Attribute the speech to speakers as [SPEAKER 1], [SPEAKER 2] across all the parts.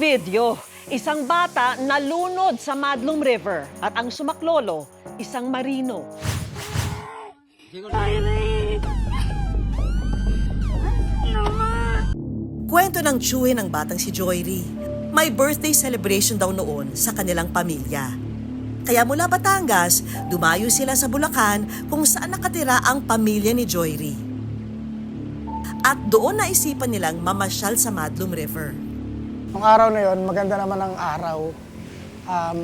[SPEAKER 1] Video, isang bata nalunod sa Madlum River at ang sumaklolo, isang marino.
[SPEAKER 2] Kwento ng tiyuhin ng batang si Joyri. May birthday celebration daw noon sa kanilang pamilya. Kaya mula Batangas, dumayo sila sa Bulacan kung saan nakatira ang pamilya ni Joyri. At doon naisipan nilang mamasyal sa Madlum River.
[SPEAKER 3] Ang araw na yon, maganda naman ang araw.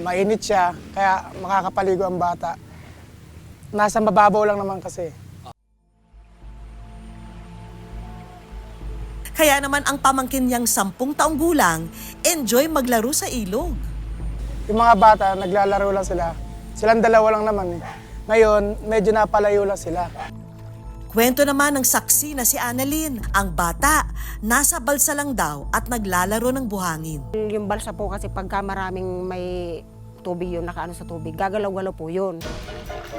[SPEAKER 3] Mainit siya, kaya makakapaligo ang bata. Nasa mababaw lang naman kasi.
[SPEAKER 2] Kaya naman ang pamangkin niyang 10 taong gulang, enjoy maglaro sa ilog.
[SPEAKER 3] Yung mga bata, naglalaro lang sila. Silang dalawa lang naman eh. Ngayon, medyo napalayo lang sila.
[SPEAKER 2] Kwento naman ng saksi na si Annalyn, ang bata, nasa balsa lang daw at naglalaro ng buhangin.
[SPEAKER 4] Yung balsa po kasi pagka maraming may tubig yun, nakaano sa tubig, gagalaw-galaw po yun.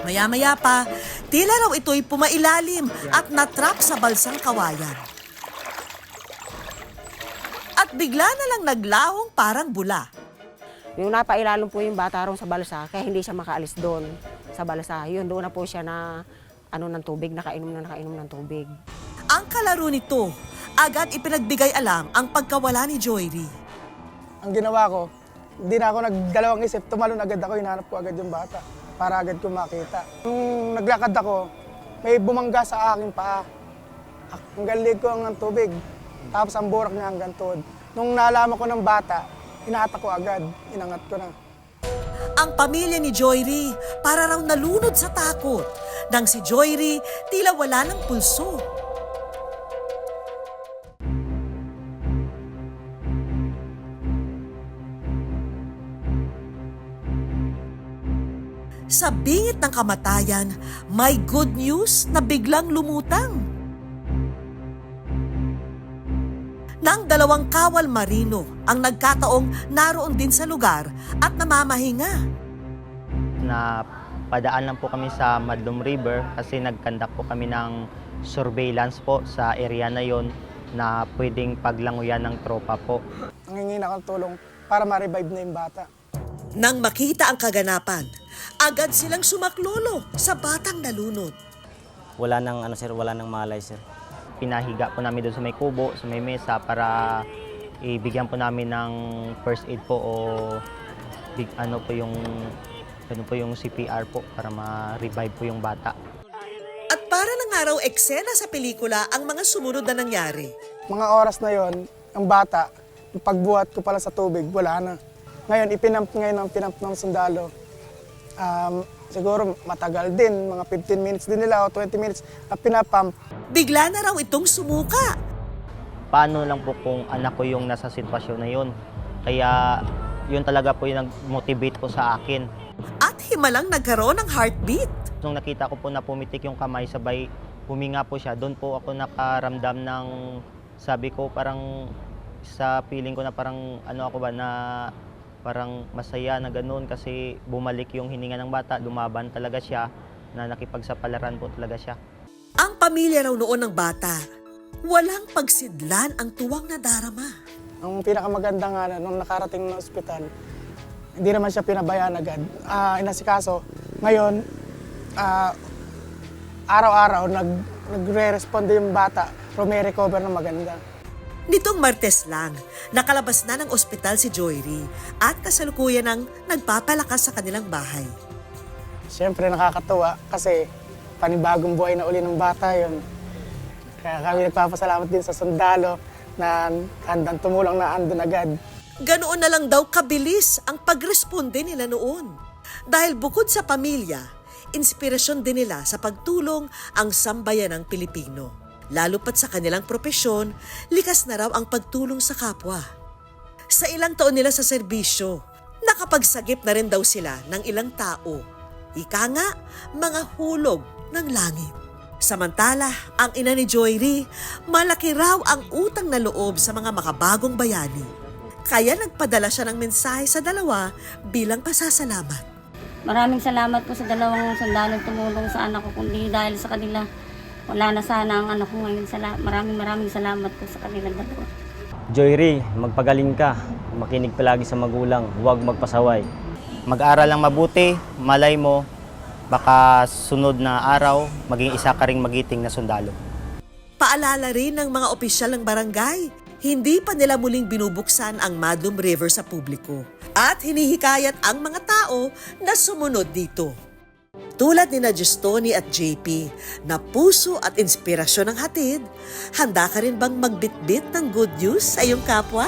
[SPEAKER 2] Maya-maya pa, tila raw ito'y pumailalim at natrap sa balsang kawayan. At bigla na lang naglahong parang bula.
[SPEAKER 4] Yung napailalong po yung bata ron sa balsa, kaya hindi siya makaalis doon sa balsa. Yun, doon na po siya na ng tubig, nakainom ng tubig.
[SPEAKER 2] Ang kalaro nito, agad ipinagbigay alam ang pagkawala ni Joyri.
[SPEAKER 3] Ang ginawa ko, hindi na ako nagdalawang isip, tumalon agad ako, hinahanap ko agad yung bata para agad ko makita. Nung naglakad ako, may bumangga sa aking paa. Hanggang lig ko ang tubig, tapos ang burak niya hanggang tuhod. Nung nalaman ko ng bata, hinahatak ko agad, inangat ko na.
[SPEAKER 2] Ang pamilya ni Joyri para raw nalunod sa takot. Nang si Joyri tila wala ng pulso. Sa bingit ng kamatayan, may good news na biglang lumutang. Nang 2 kawal marino ang nagkataong naroon din sa lugar at namamahinga.
[SPEAKER 5] Napadaan lang po kami sa Madlum River kasi nagkandak po kami ng surveillance po sa area na yon na pwedeng paglanguyan ng tropa po.
[SPEAKER 3] Nangingi na akong tulong para ma-revive na yung bata.
[SPEAKER 2] Nang makita ang kaganapan, agad silang sumaklolo sa batang nalunod.
[SPEAKER 6] Wala nang wala nang malay sir.
[SPEAKER 5] Pinahiga po namin doon sa may kubo, sa may mesa para ibigyan po namin ng first aid po o ano po yung CPR po para ma-revive po yung bata.
[SPEAKER 2] At para na nga raw eksena sa pelikula ang mga sumunod na nangyari.
[SPEAKER 3] Mga oras na yon, ang bata, yung pagbuhat ko pala sa tubig, wala na. Ngayon, ipinamp ng sundalo. Siguro matagal din, mga 15 minutes din nila o 20 minutes na pinapump.
[SPEAKER 2] Bigla na raw itong sumuka.
[SPEAKER 5] Paano lang po kung anak ko yung nasa sitwasyon na yun. Kaya yun talaga po yung nag-motivate po sa akin.
[SPEAKER 2] At himalang nagkaroon ng heartbeat.
[SPEAKER 5] Nung nakita ko po na pumitik yung kamay, sabay huminga po siya. Doon po ako nakaramdam ng, sabi ko parang sa feeling ko na parang ano ako ba na parang masaya na ganoon kasi bumalik yung hininga ng bata, lumaban talaga siya, na nakipagsapalaran po talaga siya.
[SPEAKER 2] Ang pamilya raw noon ng bata, walang pagsidlan ang tuwang nadarama.
[SPEAKER 3] Ang pinakamaganda nga na, nung nakarating ng ospital, hindi naman siya pinabayaan agad. Inasikaso. Ngayon, araw-araw, nagre-responde yung bata, recover na maganda.
[SPEAKER 2] Nitong Martes lang, nakalabas na ng ospital si Joyri at kasalukuyan ng nagpapalakas sa kanilang bahay.
[SPEAKER 3] Siyempre nakakatuwa kasi panibagong buhay na uli ng bata yun. Kaya kami nagpapasalamat din sa sundalo na handang tumulong na andun agad.
[SPEAKER 2] Ganoon na lang daw kabilis ang pagresponde nila noon. Dahil bukod sa pamilya, inspirasyon din nila sa pagtulong ang sambayanang Pilipino. Lalo pat sa kanilang propesyon, likas na raw ang pagtulong sa kapwa. Sa ilang taon nila sa serbisyo, nakapagsagip na rin daw sila ng ilang tao. Ika nga, mga hulog ng langit. Samantala, ang ina ni Joyri, malaki raw ang utang na loob sa mga makabagong bayani. Kaya nagpadala siya ng mensahe sa dalawa bilang pasasalamat.
[SPEAKER 7] Maraming salamat po sa 2 sundalong tumulong sa anak ko, kundi dahil sa kanila wala na sana ang anak ko ngayon. Maraming salamat po sa kanila dalawa.
[SPEAKER 6] Joyri, magpagaling ka. Makinig palagi sa magulang, huwag magpasaway.
[SPEAKER 5] Mag-aral lang mabuti, malay mo, baka sunod na araw, maging isa ka ring magiting na sundalo.
[SPEAKER 2] Paalala rin ng mga opisyal ng barangay, hindi pa nila muling binubuksan ang Madlum River sa publiko. At hinihikayat ang mga tao na sumunod dito. Tulad ni Justoni at JP, na puso at inspirasyon ang hatid, handa ka rin bang magbitbit ng good news sa iyong kapwa?